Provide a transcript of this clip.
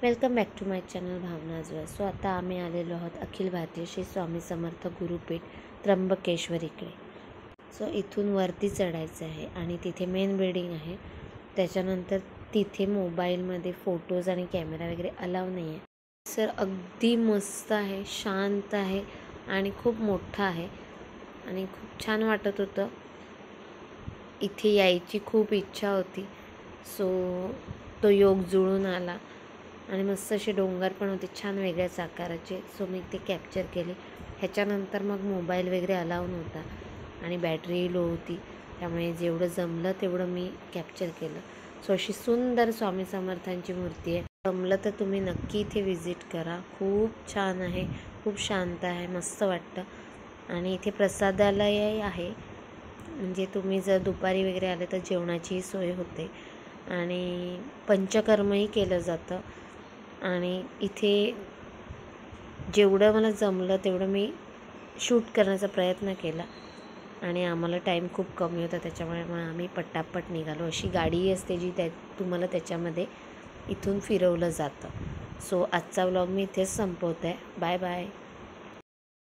Welcome back to my channel Bhavana आजवा. So आता आम्ही आलेलो आहोत अखिल भारतीय श्री स्वामी समर्थ गुरुपीठ त्र्यंबकेश्वर इकडे. सो इथून वरती चढायचं आहे आणि तिथे मेन बिल्डिंग आहे. त्याच्यानंतर तिथे मोबाईलमध्ये फोटोज आणि कॅमेरा वगैरे अलाव नाही आहे. सर अगदी मस्त आहे, शांत आहे आणि खूप मोठा आहे आणि खूप छान वाटत होतं. इथे यायची खूप इच्छा होती. सो तो योग जुळून आला आणि मस्त असे डोंगर पण होते छान वेगळ्याच आकाराचे. सो मी ते कॅप्चर केले. ह्याच्यानंतर मग मोबाईल वगैरे अलाव नव्हता आणि बॅटरी लो होती, त्यामुळे जेवढं जमलं तेवढं मी कॅप्चर केलं. सो अशी सुंदर स्वामी समर्थांची मूर्ती आहे. जमलं तर तुम्ही नक्की इथे विजिट करा. खूप छान आहे, खूप शांत आहे, मस्त वाटतं. आणि इथे प्रसादालय आहे, म्हणजे तुम्ही जर दुपारी वगैरे आले तर जेवणाचीही सोय होते आणि पंचकर्मही केलं जातं. आणि इथे जेवढं मला जमलं तेवढं मी शूट करण्याचा प्रयत्न केला आणि आम्हाला टाईम खूप कमी होता, त्याच्यामुळे मग आम्ही पटापट निघालो. अशी गाडी असते जी तुम्हाला त्याच्यामध्ये इथून फिरवलं जातं. सो आजचा व्लॉग मी इथेच संपवते. Bye bye.